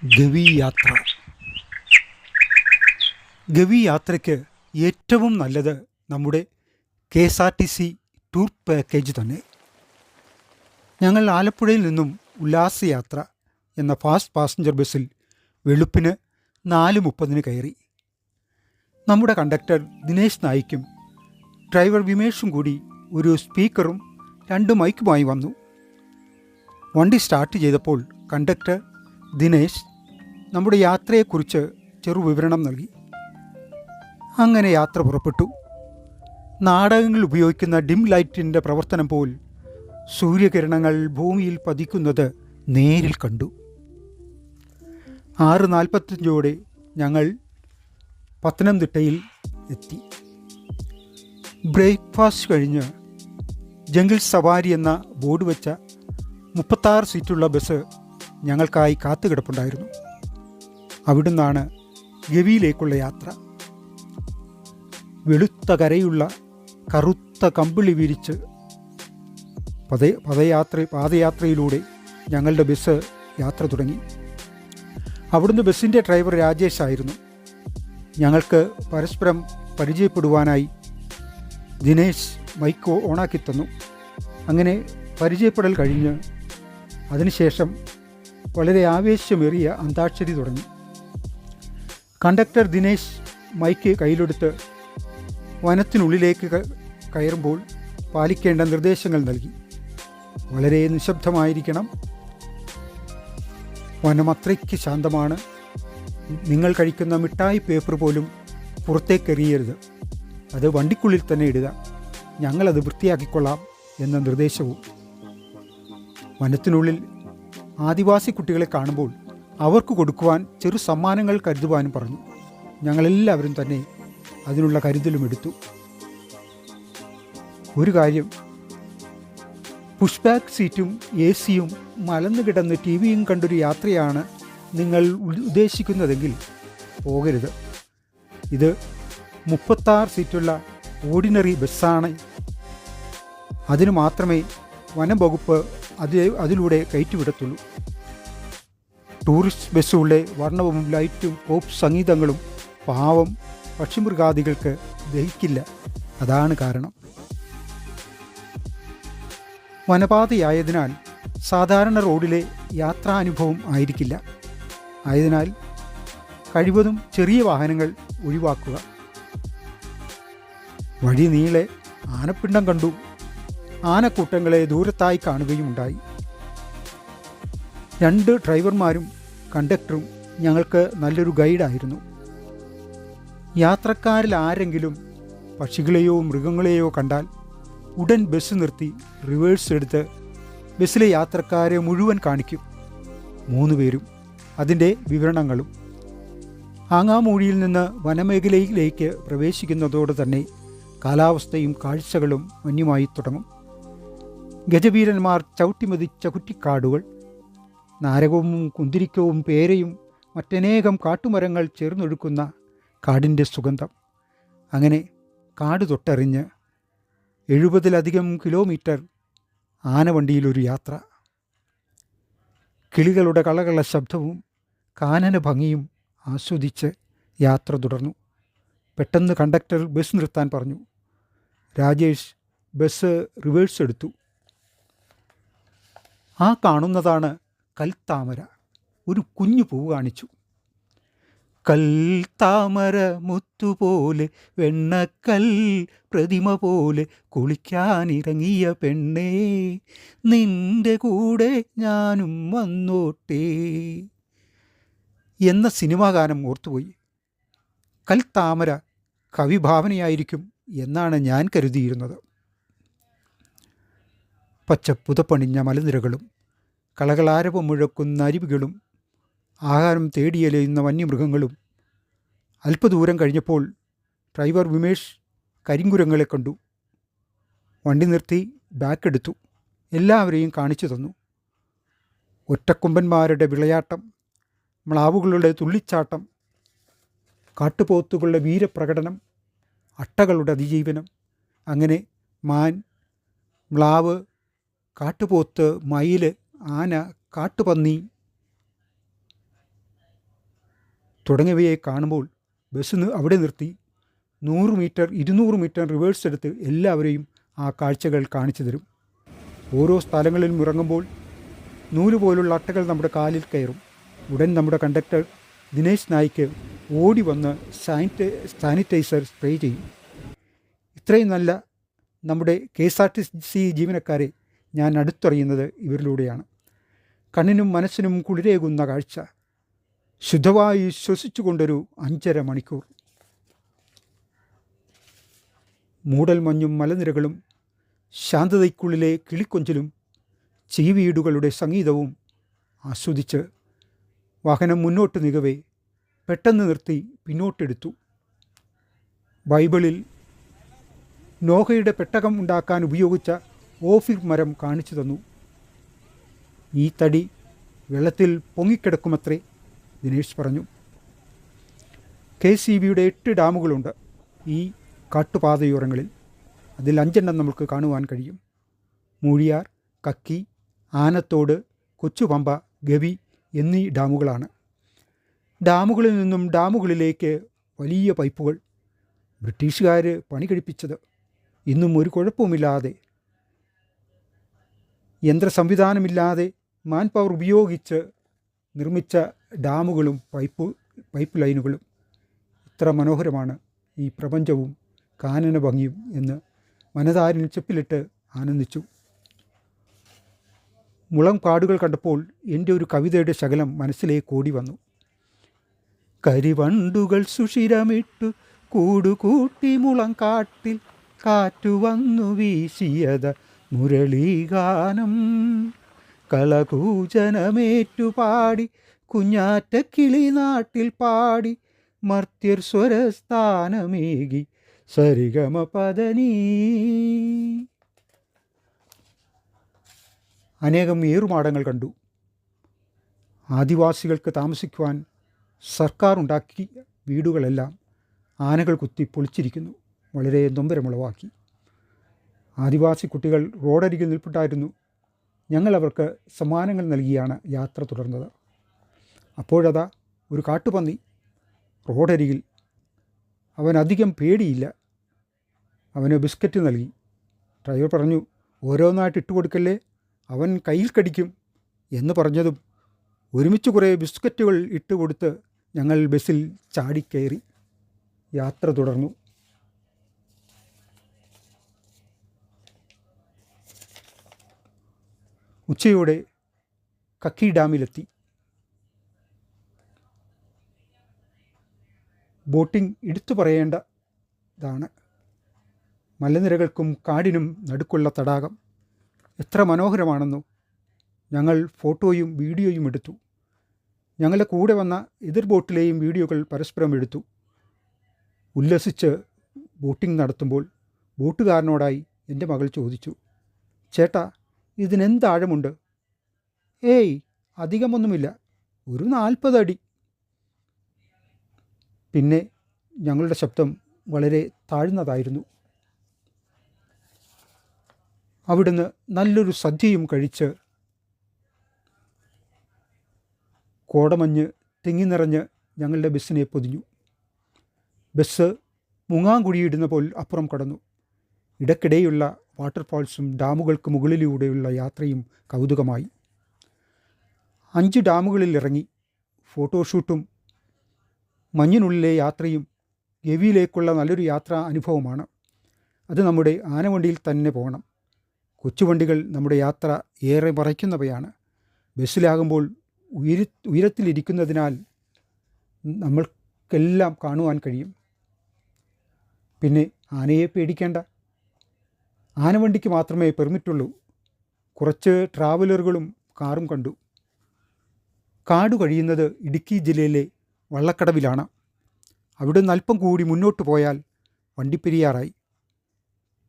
ഗവി യാത്ര. ഗവി യാത്രയ്ക്ക് ഏറ്റവും നല്ലത് നമ്മുടെ KSRTC ടൂർ പാക്കേജ് തന്നെ. ഞങ്ങൾ ആലപ്പുഴയിൽ നിന്നും ഉല്ലാസയാത്ര എന്ന ഫാസ്റ്റ് പാസഞ്ചർ ബസ്സിൽ വെളുപ്പിന് 4:30 കയറി. നമ്മുടെ കണ്ടക്ടർ ദിനേശ് നായിക്കും ഡ്രൈവർ വിമേഷും കൂടി ഒരു സ്പീക്കറും 2 മൈക്കുമായി വന്നു. വണ്ടി സ്റ്റാർട്ട് ചെയ്തപ്പോൾ കണ്ടക്ടർ ദിനേശ് നമ്മുടെ യാത്രയെക്കുറിച്ച് ചെറുവിവരണം നൽകി. അങ്ങനെ യാത്ര പുറപ്പെട്ടു. നാടകങ്ങളിൽ ഉപയോഗിക്കുന്ന ഡിം ലൈറ്റിൻ്റെ പ്രവർത്തനം പോൽ സൂര്യകിരണങ്ങൾ ഭൂമിയിൽ പതിക്കുന്നത് നേരിൽ കണ്ടു. 6:45 ഞങ്ങൾ പത്തനംതിട്ടയിൽ എത്തി. ബ്രേക്ക്ഫാസ്റ്റ് കഴിഞ്ഞ് ജംഗിൾ സവാരി എന്ന ബോർഡ് വെച്ച 36 സീറ്റുള്ള ബസ് ഞങ്ങൾക്കായി കാത്തുകിടപ്പുണ്ടായിരുന്നു. അവിടുന്നാണ് ഗവിയിലേക്കുള്ള യാത്ര. വെളുത്ത കരയുള്ള കറുത്ത കമ്പിളി വിരിച്ച് പാദയാത്രയിലൂടെ ഞങ്ങളുടെ ബസ് യാത്ര തുടങ്ങി. അവിടുന്ന് ബസ്സിൻ്റെ ഡ്രൈവർ രാജേഷ് ആയിരുന്നു. ഞങ്ങൾക്ക് പരസ്പരം പരിചയപ്പെടുവാനായി ദിനേശ് മൈക്ക് ഓണാക്കി തന്നു. അങ്ങനെ പരിചയപ്പെടൽ കഴിഞ്ഞ് അതിനുശേഷം വളരെ ആവേശമേറിയ അന്താക്ഷരി തുടങ്ങി. കണ്ടക്ടർ ദിനേശ് മൈക്ക് കയ്യിലെടുത്ത് വനത്തിനുള്ളിലേക്ക് കയറുമ്പോൾ പാലിക്കേണ്ട നിർദ്ദേശങ്ങൾ നൽകി. വളരെ നിശബ്ദമായിരിക്കണം. വനം അത്രയ്ക്ക് ശാന്തമാണ്. നിങ്ങൾ കഴിക്കുന്ന മിഠായി പേപ്പർ പോലും പുറത്തേക്കെറിയരുത്. അത് വണ്ടിക്കുള്ളിൽ തന്നെ ഇടുക. ഞങ്ങളത് വൃത്തിയാക്കിക്കൊള്ളാം എന്ന നിർദ്ദേശവും. വനത്തിനുള്ളിൽ ആദിവാസി കുട്ടികളെ കാണുമ്പോൾ അവർക്ക് കൊടുക്കുവാൻ ചെറു സമ്മാനങ്ങൾ കരുതുവാനും പറഞ്ഞു. ഞങ്ങളെല്ലാവരും തന്നെ അതിനുള്ള കരുതലും എടുത്തു. ഒരു കാര്യം, പുഷ് ബാക്ക് സീറ്റും AC-യും മലന്നു കിടന്ന് TV-യും കണ്ടൊരു യാത്രയാണ് നിങ്ങൾ ഉദ്ദേശിക്കുന്നതെങ്കിൽ പോകരുത്. ഇത് 36 സീറ്റുള്ള ഓർഡിനറി ബസ്സാണ്. അതിനു മാത്രമേ വനം വകുപ്പ് അതിലൂടെ കയറ്റിവിടത്തുള്ളൂ. ടൂറിസ്റ്റ് ബസ്സുകളുടെ വർണ്ണവും ലൈറ്റും പോപ്പ് സംഗീതങ്ങളും പാവം പക്ഷിമൃഗാദികൾക്ക് ദഹിക്കില്ല. അതാണ് കാരണം. വനപാതയായതിനാൽ സാധാരണ റോഡിലെ യാത്രാനുഭവം ആയിരിക്കില്ല. ആയതിനാൽ കഴിവതും ചെറിയ വാഹനങ്ങൾ ഒഴിവാക്കുക. വഴി നീളെ ആനപ്പിണ്ടം കണ്ടു. ആനക്കൂട്ടങ്ങളെ ദൂരത്തായി കാണുകയും ഉണ്ടായി. 2 ഡ്രൈവർമാരും കണ്ടക്ടറും ഞങ്ങൾക്ക് നല്ലൊരു ഗൈഡായിരുന്നു. യാത്രക്കാരിൽ ആരെങ്കിലും പക്ഷികളെയോ മൃഗങ്ങളെയോ കണ്ടാൽ ഉടൻ ബസ് നിർത്തി റിവേഴ്സ് എടുത്ത് ബസ്സിലെ യാത്രക്കാരെ മുഴുവൻ കാണിക്കും. 3 പേരും അതിൻ്റെ വിവരണങ്ങളും. ആങ്ങാമൂഴിയിൽ നിന്ന് വനമേഖലയിലേക്ക് പ്രവേശിക്കുന്നതോടെ തന്നെ കാലാവസ്ഥയും കാഴ്ചകളും വന്യമായി തുടങ്ങും. ഗജവീരന്മാർ ചവിട്ടിമതിച്ച കുറ്റിക്കാടുകൾ, നാരകവും കുന്തിരിക്കവും പേരയും മറ്റനേകം കാട്ടുമരങ്ങൾ ചേർന്നൊഴുക്കുന്ന കാടിൻ്റെ സുഗന്ധം. അങ്ങനെ കാട് തൊട്ടറിഞ്ഞ് 70-ലധികം കിലോമീറ്റർ ആനവണ്ടിയിലൊരു യാത്ര. കിളികളുടെ കളകള ശബ്ദവും കാനന ഭംഗിയും ആസ്വദിച്ച് യാത്ര തുടർന്നു. പെട്ടെന്ന് കണ്ടക്ടർ ബസ് നിർത്താൻ പറഞ്ഞു. രാജേഷ് ബസ് റിവേഴ്സ് എടുത്തു. ആ കാണുന്നതാണ് കൽത്താമര. ഒരു കുഞ്ഞു പൂവ് കാണിച്ചു. കൽത്താമര മുത്തുപോലെ വെണ്ണക്കൽ പ്രതിമ പോലെ കുളിക്കാനിറങ്ങിയ പെണ്ണേ, നിന്റെ കൂടെ ഞാനും വന്നോട്ടേ എന്ന സിനിമാ ഗാനം ഓർത്തുപോയി. കൽത്താമര കവിഭാവനയായിരിക്കും എന്നാണ് ഞാൻ കരുതിയിരുന്നത്. പച്ചപ്പുതപ്പണിഞ്ഞ മലനിരകളും കളകളാരവം മുഴക്കുന്ന അരുവികളും ആഹാരം തേടിയലയുന്ന വന്യമൃഗങ്ങളും. അല്പദൂരം കഴിഞ്ഞപ്പോൾ ഡ്രൈവർ വിമേഷ് കരിങ്കുരങ്ങളെ കണ്ടു. വണ്ടി നിർത്തി ബാക്ക് എടുത്തു. എല്ലാവരെയും കാണിച്ചു തന്നു. ഒറ്റക്കൊമ്പന്മാരുടെ വിളയാട്ടം, മ്ലാവുകളുടെ തുള്ളിച്ചാട്ടം, കാട്ടുപോത്തുകളുടെ വീരപ്രകടനം, അട്ടകളുടെ അതിജീവനം. അങ്ങനെ മാൻ, മ്ലാവ്, കാട്ടുപോത്ത്, മയിൽ, ആന, കാട്ടുപന്നി, തുടങ്ങിയവയെ കാണുമ്പോൾ ബസ് അവിടെ നിർത്തി 100 മീറ്റർ 200 മീറ്റർ റിവേഴ്സ് എടുത്ത് എല്ലാവരെയും ആ കാഴ്ചകൾ കാണിച്ചു തരും. ഓരോ സ്ഥലങ്ങളിലും ഇറങ്ങുമ്പോൾ നൂലുപോലുള്ള അട്ടകൾ നമ്മുടെ കാലിൽ കയറും. ഉടൻ നമ്മുടെ കണ്ടക്ടർ ദിനേശ് നായിക്ക് ഓടി വന്ന് സാനിറ്റൈസർ സ്പ്രേ ചെയ്യും. ഇത്രയും നല്ല നമ്മുടെ KSRTC ജീവനക്കാരെ ഞാൻ അടുത്തറിയുന്നത് ഇവരിലൂടെയാണ്. കണ്ണിനും മനസ്സിനും കുളിരേകുന്ന കാഴ്ച. ശുദ്ധവായു ശ്വസിച്ചുകൊണ്ടൊരു 5.5 മണിക്കൂർ. മൂടൽമഞ്ഞും മലനിരകളും ശാന്തതയ്ക്കുള്ളിലെ കിളിക്കൊഞ്ചലും ചീവീടുകളുടെ സംഗീതവും ആസ്വദിച്ച് വാഹനം മുന്നോട്ട് നീങ്ങവേ പെട്ടെന്ന് നിർത്തി പിന്നോട്ടെടുത്തു. ബൈബിളിൽ നോഹയുടെ പെട്ടകം ഉണ്ടാക്കാൻ ഉപയോഗിച്ച ഓഫിർ മരം കാണിച്ചു തന്നു. ഈ തടി വെള്ളത്തിൽ പൊങ്ങിക്കിടക്കുമത്രേ, ദിനേശ് പറഞ്ഞു. KCBയുടെ 8 ഡാമുകളുണ്ട് ഈ കാട്ടുപാതയോരങ്ങളിൽ. അതിൽ 5 നമുക്ക് കാണുവാൻ കഴിയും. മൂഴിയാർ, കക്കി, ആനത്തോട്, കൊച്ചുപമ്പ, ഗവി എന്നീ ഡാമുകളാണ്. ഡാമുകളിൽ നിന്നും ഡാമുകളിലേക്ക് വലിയ പൈപ്പുകൾ. ബ്രിട്ടീഷുകാർ പണി കഴിപ്പിച്ചത്. ഇന്നും ഒരു കുഴപ്പവുമില്ലാതെ, യന്ത്ര സംവിധാനമില്ലാതെ മാൻ പവർ ഉപയോഗിച്ച് നിർമ്മിച്ച ഡാമുകളും പൈപ്പ് ലൈനുകളും. ഇത്ര മനോഹരമാണ് ഈ പ്രപഞ്ചവും കാനന ഭംഗിയും എന്ന് മനതാരിൽ ചെപ്പിലിട്ട് ആനന്ദിച്ചു. മുളം കാടുകൾ കണ്ടപ്പോൾ എൻ്റെ ഒരു കവിതയുടെ ശകലം മനസ്സിലേക്ക് ഓടി വന്നു. കരിവണ്ടുകൾ സുഷിരമിട്ടു കൂടുകൂട്ടി മുളം കാട്ടിൽ കാറ്റു വന്നു വീശിയത് മുരളീഗാനം. കളകൂജനമേറ്റുപാടി കുഞ്ഞാറ്റ കിളി നാട്ടിൽ പാടി മർത്യർ സ്വരസ്ഥാനമേകി സരിഗമ പദനീ. അനേകം ഏറുമാടങ്ങൾ കണ്ടു. ആദിവാസികൾക്ക് താമസിക്കുവാൻ സർക്കാർ ഉണ്ടാക്കിയ വീടുകളെല്ലാം ആനകൾ കുത്തി പൊളിച്ചിരിക്കുന്നു. വളരെ നൊമ്പരമുളവാക്കി. ആദിവാസി കുട്ടികൾ റോഡരികിൽ നിൽപ്പുണ്ടായിരുന്നു. ഞങ്ങൾ അവർക്ക് സമ്മാനങ്ങൾ നൽകിയാണ് യാത്ര തുടർന്നത്. അപ്പോഴതാ ഒരു കാട്ടുപന്നി റോഡരികിൽ. അവൻ അധികം പേടിയില്ല. അവന് ബിസ്ക്കറ്റ് നൽകി. ഡ്രൈവർ പറഞ്ഞു, ഓരോന്നായിട്ട് ഇട്ടുകൊടുക്കല്ലേ, അവൻ കയ്യിൽ കടിക്കും എന്ന് പറഞ്ഞതും ഒരുമിച്ച് കുറേ ബിസ്ക്കറ്റുകൾ ഇട്ട് കൊടുത്ത് ഞങ്ങൾ ബസ്സിൽ ചാടിക്കയറി യാത്ര തുടർന്നു. ഉച്ചയോടെ കക്കി ഡാമിലെത്തി. ബോട്ടിംഗ് എടുത്തു പറയേണ്ടതാണ്. മലനിരകൾക്കും കാടിനും നടുക്കുള്ള തടാകം എത്ര മനോഹരമാണെന്നോ. ഞങ്ങൾ ഫോട്ടോയും വീഡിയോയും എടുത്തു. ഞങ്ങളുടെ കൂടെ വന്ന എതിർ ബോട്ടിലെയും വീഡിയോകൾ പരസ്പരം എടുത്തു. ഉല്ലസിച്ച് ബോട്ടിംഗ് നടത്തുമ്പോൾ ബോട്ടുകാരനോടായി എൻ്റെ മകൾ ചോദിച്ചു, ചേട്ടാ ഇതിനെന്താഴമുണ്ട്? ഏയ് അധികമൊന്നുമില്ല, ഒരു 40 അടി. പിന്നെ ഞങ്ങളുടെ ശബ്ദം വളരെ താഴ്ന്നതായിരുന്നു. അവിടുന്ന് നല്ലൊരു സദ്യയും കഴിച്ച് കോടമഞ്ഞ് തിങ്ങി നിറഞ്ഞ് ഞങ്ങളുടെ ബസ്സിനെ പൊതിഞ്ഞു. ബസ് മുങ്ങാങ്കുഴിയിടുന്ന പോൽ അപ്പുറം കടന്നു. ഇടയ്ക്കിടെയുള്ള വാട്ടർഫാൾസും ഡാമുകൾക്ക് മുകളിലൂടെയുള്ള യാത്രയും കൗതുകമായി. 5 ഡാമുകളിൽ ഇറങ്ങി. ഫോട്ടോഷൂട്ടും മഞ്ഞിനുള്ളിലെ യാത്രയും ഗവിയിലേക്കുള്ള നല്ലൊരു യാത്രാ അനുഭവമാണ്. അത് നമ്മുടെ ആനവണ്ടിയിൽ തന്നെ പോകണം. കൊച്ചുവണ്ടികൾ നമ്മുടെ യാത്ര ഏറെ മറയ്ക്കുന്നവയാണ്. ബസ്സിലാകുമ്പോൾ ഉയരത്തിലിരിക്കുന്നതിനാൽ നമ്മൾക്കെല്ലാം കാണുവാൻ കഴിയും. പിന്നെ ആനയെ പേടിക്കേണ്ട. ആനവണ്ടിക്ക് മാത്രമേ പെർമിറ്റുള്ളൂ. കുറച്ച് ട്രാവലറുകളും കാറും കണ്ടു. കാട് കഴിയുന്നത് ഇടുക്കി ജില്ലയിലെ വള്ളക്കടവിലാണ്. അവിടുന്ന് അല്പം കൂടി മുന്നോട്ട് പോയാൽ വണ്ടിപ്പെരിയാറായി.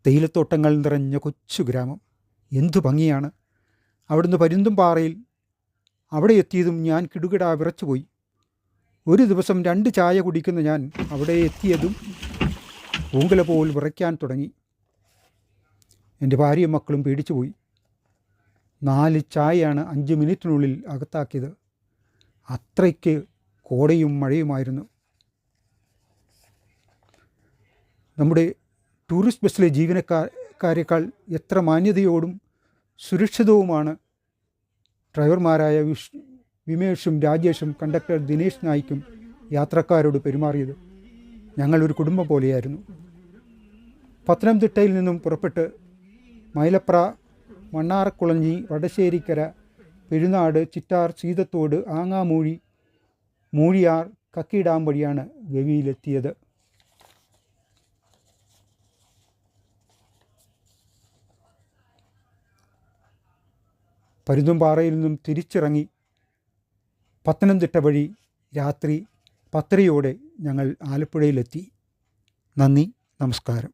തേയിലത്തോട്ടങ്ങൾ നിറഞ്ഞ കൊച്ചു ഗ്രാമം. എന്തു ഭംഗിയാണ്! അവിടുന്ന് പരുന്തുംപാറയിൽ അവിടെ എത്തിയതും ഞാൻ കിടുകിടാ വിറച്ചുപോയി. ഒരു ദിവസം 2 ചായ കുടിക്കുന്ന ഞാൻ അവിടെ എത്തിയതും പൂങ്കല പോൽ വിറയ്ക്കാൻ തുടങ്ങി. എൻ്റെ ഭാര്യയും മക്കളും പേടിച്ചുപോയി. 4 ചായയാണ് 5 മിനിറ്റിനുള്ളിൽ അകത്താക്കിയത്. അത്രയ്ക്ക് കോടയും മഴയുമായിരുന്നു. നമ്മുടെ ടൂറിസ്റ്റ് ബസ്സിലെ ജീവനക്കാരേക്കാൾ എത്ര മാന്യതയോടും സുരക്ഷിതവുമാണ് ഡ്രൈവർമാരായ വിമേഷും രാജേഷും കണ്ടക്ടർ ദിനേശ് നായിക്കും യാത്രക്കാരോട് പെരുമാറിയത്. ഞങ്ങളൊരു കുടുംബം പോലെയായിരുന്നു. പത്തനംതിട്ടയിൽ നിന്നും പുറപ്പെട്ട് മൈലപ്ര, മണ്ണാറക്കുളഞ്ഞി, വടശ്ശേരിക്കര, പെരുന്നാട്, ചിറ്റാർ, സീതത്തോട്, ആങ്ങാമൂഴി, മൂഴിയാർ, കക്കി ഡാം വഴിയാണ് ഗവിയിലെത്തിയത്. പരുന്തുംപാറയിൽ നിന്നും തിരിച്ചിറങ്ങി പത്തനംതിട്ട വഴി രാത്രി 10:30 ഞങ്ങൾ ആലപ്പുഴയിലെത്തി. നന്ദി, നമസ്കാരം.